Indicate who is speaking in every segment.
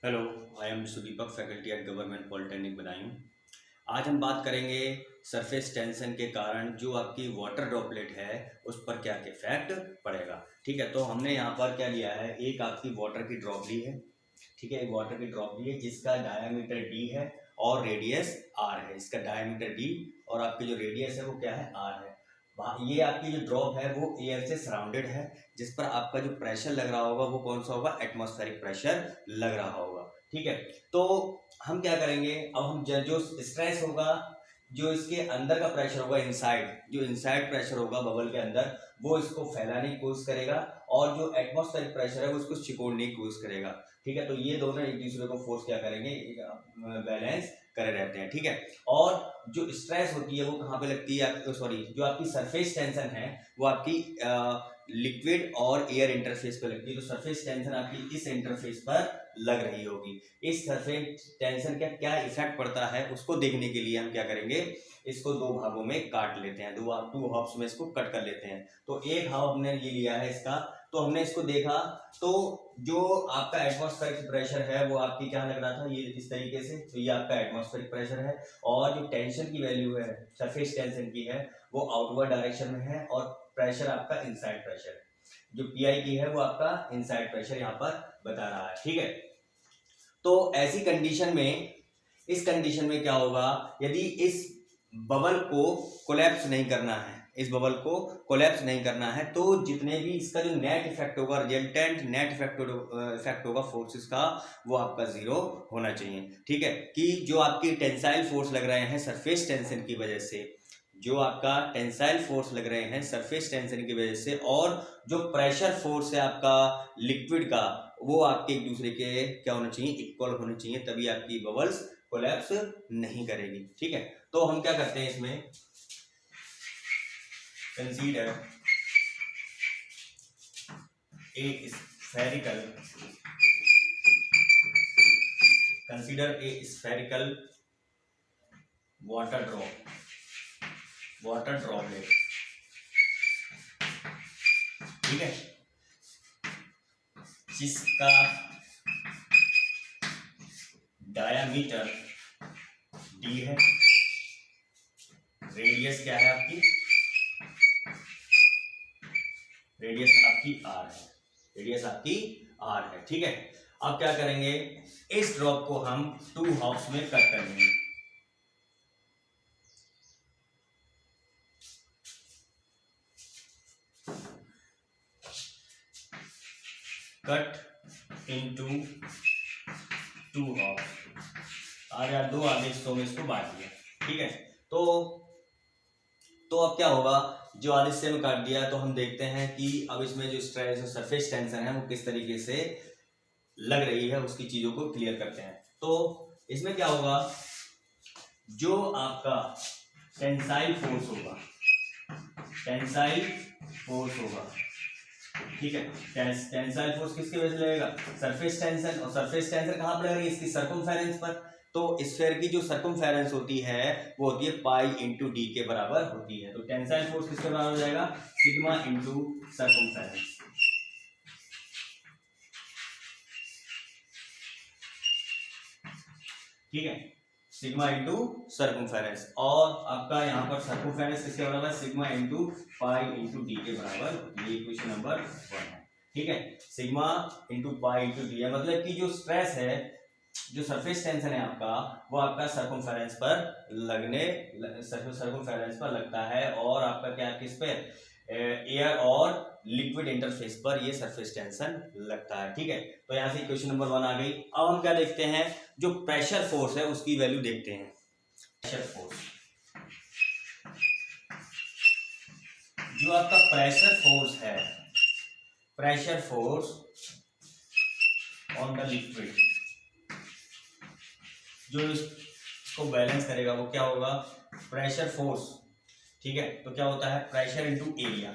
Speaker 1: Hello, I am Sudeepak, faculty at government polytechnic Badaun. आज हम बात करेंगे सरफेस टेंशन के कारण जो आपकी वाटर ड्रॉपलेट है उस पर क्या इफेक्ट पड़ेगा। ठीक है, तो हमने यहाँ पर क्या लिया है, एक आपकी वाटर की ड्रॉप ली है। ठीक है, एक वाटर की ड्रॉप ली है जिसका डायामीटर डी है और रेडियस आर है। इसका डायामीटर डी और आपकी जो रेडियस है वो क्या है, आर है। ये आपकी जो ड्रॉप है वो एयर से सराउंडेड है, जिस पर आपका जो प्रेशर लग रहा होगा वो कौन सा होगा, एटमॉस्फेरिक प्रेशर लग रहा होगा। ठीक है, तो हम क्या करेंगे, अब हम जो स्ट्रेस होगा, जो इसके अंदर का प्रेशर होगा, जो इनसाइड प्रेशर होगा बबल के अंदर, वो इसको फैलाने की कोशिश करेगा और जो एटमॉस्फेरिक प्रेशर है वो इसको सिकोड़ने की कोशिश करेगा। ठीक है, तो ये दोनों एक दूसरे को फोर्स क्या करेंगे, बैलेंस करे रहते हैं। ठीक है, और जो स्ट्रेस होती है वो कहाँ पे लगती है, सॉरी, जो आपकी सरफेस टेंशन है वो आपकी लिक्विड और एयर इंटरफेस पे लगती है। तो सरफेस टेंशन आपकी इस इंटरफेस पर लग रही होगी। इस सरफेस टेंशन का क्या इफेक्ट पड़ता है उसको देखने के लिए हम क्या करेंगे, इसको दो भागों में काट लेते हैं, टू हाफ्स में इसको कट कर लेते हैं। तो एक हाफ हमने ये लिया है इसका, तो हमने इसको देखा, तो जो आपका एटमॉस्फेरिक प्रेशर है वो आपकी क्या लग रहा था, ये इस तरीके से, तो ये आपका एटमॉस्फेरिक प्रेशर है। और जो टेंशन की वैल्यू है, सरफेस टेंशन की है, वो आउटवर्ड डायरेक्शन में है और प्रेशर आपका इनसाइड प्रेशर है। जो पीआई की है वो आपका इनसाइड प्रेशर यहाँ पर बता रहा है। ठीक है, तो ऐसी कंडीशन में, इस कंडीशन में क्या होगा, यदि इस बबल को कोलैप्स नहीं करना है, इस बबल को कोलैप्स नहीं करना है, तो जितने भी इसका जो नेट इफेक्ट होगा, रिजल्टेंट नेट इफेक्ट होगा फोर्सेस का, वो आपका जीरो होना चाहिए। ठीक है, कि जो आपकी टेंसाइल फोर्स लग रहे हैं सरफेस टेंशन की वजह से, जो आपका टेंसाइल फोर्स लग रहे हैं सरफेस टेंशन की वजह से, और जो प्रेशर फोर्स है आपका लिक्विड का, वो आपके एक दूसरे के क्या होना चाहिए, इक्वल होने चाहिए, तभी आपकी बबल्स कोलैप्स नहीं करेगी। ठीक है, तो हम क्या करते हैं इसमें, consider a spherical water droplet. ठीक है, जिसका डायामीटर डी है, रेडियस क्या है आपकी, रेडियस आपकी आर है। ठीक है, अब क्या करेंगे, इस ड्रॉप को हम टू हाफ्स में कट कर लेंगे। कट इनटू टू हाफ, आज यार दो आधे हिस्सों में इसको बांट दिया। ठीक है, तो अब क्या होगा, जो आधे हिस्से में काट दिया तो हम देखते हैं कि अब इसमें जो स्ट्रेस, जो सरफेस टेंशन है वो किस तरीके से लग रही है, उसकी चीजों को क्लियर करते हैं। तो इसमें क्या होगा, जो आपका टेंसाइल फोर्स होगा, ठीक है, टेंसाइल फोर्स किसकी वजह से लगेगा, सरफेस टेंशन, और सरफेस टेंशन कहां पर लग रही है, इसकी सर्कमफेरेंस पर। तो स्फीयर की जो सर्कमफेरेंस होती है वो होती है पाई इंटू डी के बराबर होती है। तो टेंसाइल फोर्स किसके बराबर हो जाएगा, सिग्मा इंटू सर्कमफेरेंस। ठीक है, सिग्मा इंटू सर्कमफेरेंस, और आपका यहाँ पर सर्कमफेरेंस किसके बराबर है, sigma into pi into D के बराबर। ये इक्वेशन नंबर 1 है। ठीक है, sigma into pi into D है, मतलब कि जो स्ट्रेस है, जो सरफेस टेंशन है आपका, वो आपका सर्कमफेरेंस पर लगता है, और आपका क्या, किस पे, एयर और लिक्विड इंटरफेस पर ये सरफेस टेंशन लगता है। ठीक है, तो यहां से क्वेश्चन नंबर 1 आ गई। अब हम क्या देखते हैं, जो प्रेशर फोर्स है उसकी वैल्यू देखते हैं। प्रेशर फोर्स, जो आपका प्रेशर फोर्स है, pressure force on the liquid, जो इसको बैलेंस करेगा वो क्या होगा, प्रेशर फोर्स। ठीक है, तो क्या होता है, प्रेशर इंटू एरिया।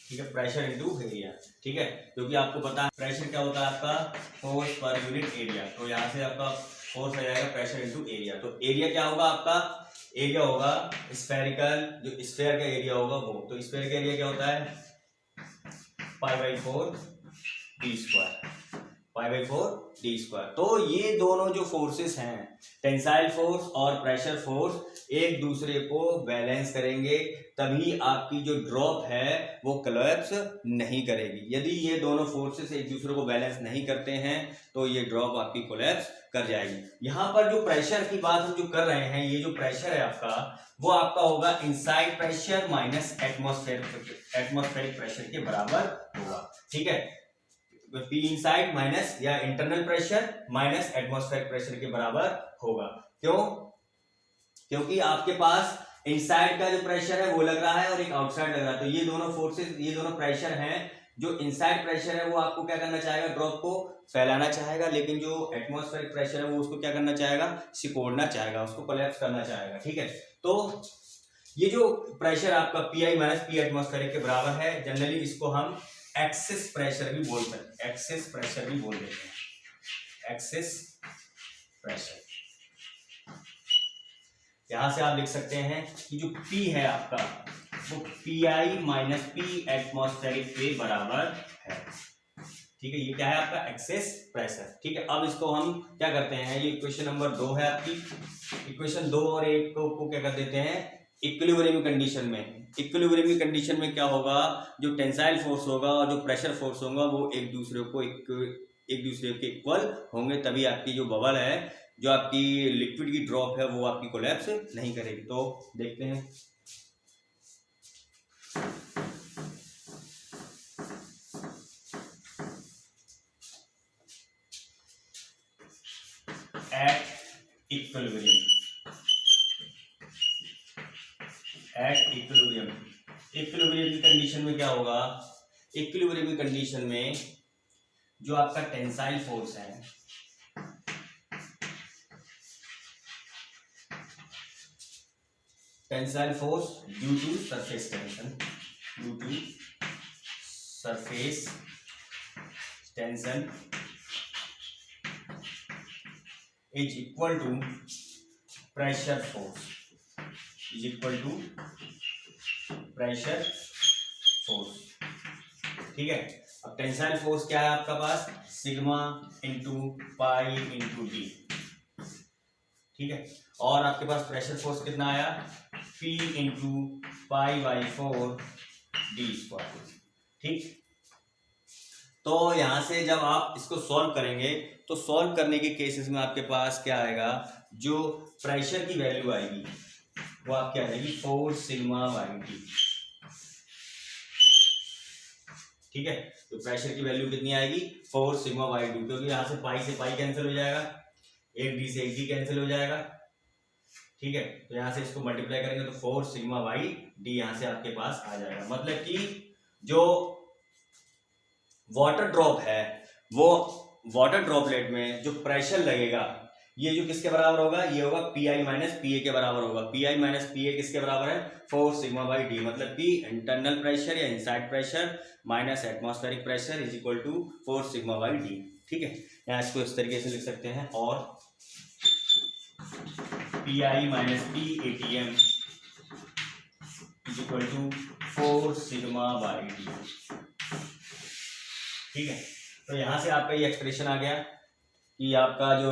Speaker 1: ठीक है, प्रेशर इंटू एरिया। ठीक है, क्योंकि आपको पता है प्रेशर क्या होता है आपका, फोर्स पर यूनिट एरिया। तो यहां से आपका फोर्स आ जाएगा प्रेशर इंटू एरिया। तो एरिया क्या होगा आपका, एरिया होगा स्फेरिकल, जो स्फेयर का एरिया होगा वो। तो स्फेयर का एरिया क्या होता है, पाई बाई 4 d²। π/4d²। तो ये दोनों जो फोर्सेस हैं, टेंसाइल फोर्स और प्रेशर फोर्स, एक दूसरे को बैलेंस करेंगे, तभी आपकी जो ड्रॉप है वो कोलैप्स नहीं करेगी। यदि ये दोनों फोर्सेस एक दूसरे को बैलेंस नहीं करते हैं तो ये ड्रॉप आपकी कोलैप्स कर जाएगी। यहाँ पर जो प्रेशर की बात हम जो कर रहे हैं, ये जो प्रेशर है आपका, वो आपका होगा inside pressure minus atmospheric pressure के बराबर होगा। ठीक है, पी इनसाइड माइनस या internal pressure minus atmospheric pressure के बराबर होगा। क्यों? क्योंकि आपके पास इनसाइड का जो प्रेशर है वो लग रहा है और एक आउटसाइड लग रहा है, तो ये दोनों फोर्सेस, ये दोनों प्रेशर हैं। जो इनसाइड प्रेशर है वो आपको क्या करना चाहेगा, ड्रॉप को फैलाना चाहेगा, लेकिन जो एटमॉस्फेरिक प्रेशर है वो उसको क्या करना चाहेगा, सिकोड़ना चाहेगा, उसको कोलैप्स करना चाहेगा। ठीक है, तो ये जो प्रेशर आपका पी माइनस पी एटमॉस्फेरिक के बराबर है, जनरली इसको हम एक्सेस प्रेशर भी बोल सकते हैं, एक्सेस प्रेशर भी बोल देते हैं, एक्सेस प्रेशर। यहां से आप लिख सकते हैं कि जो P है आपका वो PI माइनस P एटमॉस्फेरिक के बराबर है। ठीक है, ये क्या है आपका एक्सेस प्रेशर। ठीक है, अब इसको हम क्या करते हैं, ये इक्वेशन नंबर 2 है आपकी, इक्वेशन 2 और 1 को क्या कर देते हैं, इक्विलिब्रियम कंडीशन में। इक्विलिब्रियम कंडीशन में क्या होगा, जो टेंसाइल फोर्स होगा और जो प्रेशर फोर्स होगा वो एक दूसरे के इक्वल होंगे, तभी आपकी जो बबल है, जो आपकी लिक्विड की ड्रॉप है, वो आपकी कोलैप्स नहीं करेगी। तो देखते हैं, एट इक्विलिब्रियम की कंडीशन में क्या होगा, इक्विलिब्रियम की कंडीशन में जो आपका टेंसाइल फोर्स है, tensile force due to surface tension, is equal to pressure force, ठीक है। अब टेंसाइल फोर्स क्या है आपका पास, sigma into pi into D. ठीक है, और आपके पास प्रेशर फोर्स कितना आया, P इंटू π/4 d²। ठीक, तो यहां से जब आप इसको सॉल्व करेंगे तो सॉल्व करने के केसेस में आपके पास क्या आएगा, जो प्रेशर की वैल्यू आएगी वो आपकी आ जाएगी 4 सिग्मा /d। ठीक है, तो प्रेशर की वैल्यू कितनी आएगी, 4 सिग्मा /d, क्योंकि यहां से पाई से पाई कैंसिल हो जाएगा, एक डी से एक डी कैंसिल हो जाएगा। ठीक है, तो यहां से इसको मल्टीप्लाई करेंगे तो 4 सिग्मा /d यहां से आपके पास आ जाएगा। मतलब कि जो वाटर ड्रॉप है, वो वाटर ड्रॉपलेट में जो प्रेशर लगेगा, ये जो किसके बराबर होगा, ये होगा PI माइनस PA के बराबर होगा। PI माइनस PA किसके बराबर है, 4 सिग्मा /d। मतलब कि इंटरनल प्रेशर या inside pressure minus atmospheric pressure is equal to 4 sigma /d। ठीक है, यहाँ इसको इस तरीके से लिख सकते हैं, और PI minus PATM is equal to 4 sigma /d। ठीक है, तो यहां से आपका ये एक्सप्रेशन आ गया कि आपका जो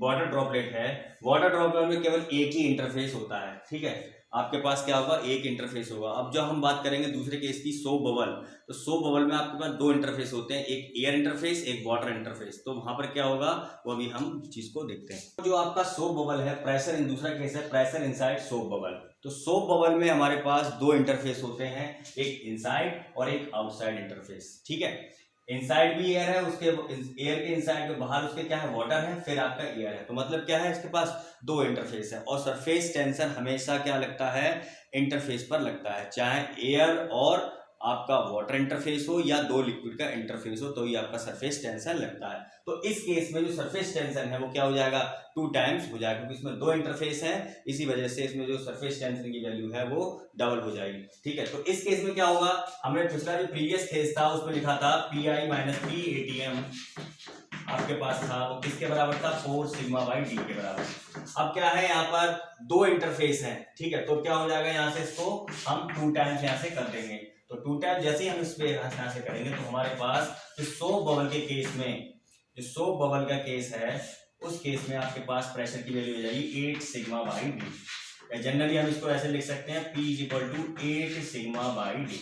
Speaker 1: वाटर ड्रॉपलेट है, वाटर ड्रॉपलेट में केवल एक ही इंटरफेस होता है। ठीक है, आपके पास क्या होगा, एक इंटरफेस होगा। अब जो हम बात करेंगे दूसरे केस की, सोप बबल, तो सोप बबल में आपके पास 2 इंटरफेस होते हैं, एक एयर इंटरफेस, एक वाटर इंटरफेस। तो वहां पर क्या होगा वो अभी हम चीज को देखते हैं। जो आपका सोप बबल है, प्रेशर इन दूसरा केस है प्रेशर इनसाइड सोप बबल। तो सोप बबल में हमारे पास 2 इंटरफेस होते हैं, एक इनसाइड और एक आउटसाइड इंटरफेस। ठीक है, इनसाइड भी एयर है, उसके एयर के इनसाइड के बाहर उसके क्या है, वाटर है, फिर आपका एयर है। तो मतलब क्या है, इसके पास 2 इंटरफेस है, और सरफेस टेंशन हमेशा क्या लगता है, इंटरफेस पर लगता है, चाहे एयर और आपका वाटर इंटरफेस हो या 2 लिक्विड का इंटरफेस हो, तो ये आपका सरफेस टेंशन लगता है। तो इस केस में जो सरफेस टेंशन है वो क्या हो जाएगा, 2 टाइम्स हो जाएगा, क्योंकि इसमें 2 इंटरफेस हैं, इसी वजह से इसमें जो सरफेस टेंशन की वैल्यू है वो डबल हो जाएगी। ठीक है, तो इस केस में क्या होगा, हमने पिछला जो प्रीवियस केस था उसमें लिखा था PI माइनस PATM आपके पास था, वो किसके बराबर था, 4 सिग्मा /d के बराबर। अब क्या है, यहाँ पर 2 इंटरफेस हैं। ठीक है, तो क्या हो जाएगा, यहाँ से इसको हम 2 टाइम्स यहाँ से कर देंगे। तो 2 टाइम्स जैसे ही हम इस पे यहाँ से करेंगे तो हमारे पास सोप बबल के केस में जो सोप बबल का केस है उस केस में आपके पास प्रेशर की वैल्यू हो जाएगी 8 सिग्मा बाई डी। जनरली हम इसको ऐसे लिख सकते हैं P is equal to 8 sigma by d.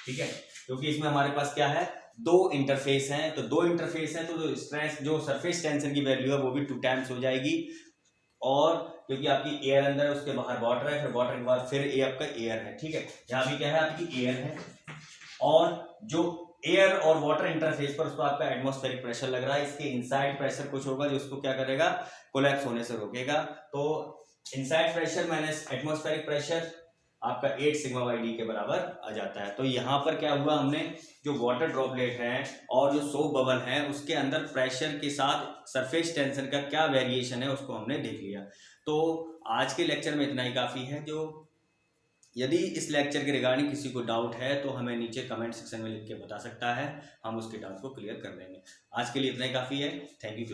Speaker 1: ठीक है, क्योंकि इसमें हमारे पास क्या है, दो इंटरफेस हैं, तो दो इंटरफेस हैं तो स्ट्रेस जो सरफेस टेंशन की वैल्यू है वो भी 2 टाइम्स हो जाएगी। और क्योंकि आपकी एयर अंदर है उसके बाहर वाटर है, फिर वाटर के बाद फिर ये आपका एयर है। ठीक है, यहाँ भी क्या है, आपकी एयर है और जो एयर और वाटर इंटरफेस पर उसको आपका एटमॉस्फेरिक प्रेशर लग रहा है, इसके इनसाइड प्रेशर कुछ होगा जो उसको क्या करेगा, कोलैप्स होने से रोकेगा। तो inside pressure minus atmospheric pressure आपका 8 सिग्मा बाई डी के बराबर आ जाता है। तो यहाँ पर क्या हुआ, हमने जो वाटर ड्रॉपलेट है और जो सोप बबल है उसके अंदर प्रेशर के साथ सरफेस टेंशन का क्या वेरिएशन है उसको हमने देख लिया। तो आज के लेक्चर में इतना ही काफ़ी है। जो यदि इस लेक्चर के रिगार्डिंग किसी को डाउट है तो हमें नीचे कमेंट सेक्शन में लिख के बता सकता है, हम उसके डाउट को क्लियर कर देंगे। आज के लिए इतना ही काफ़ी है। Thank you.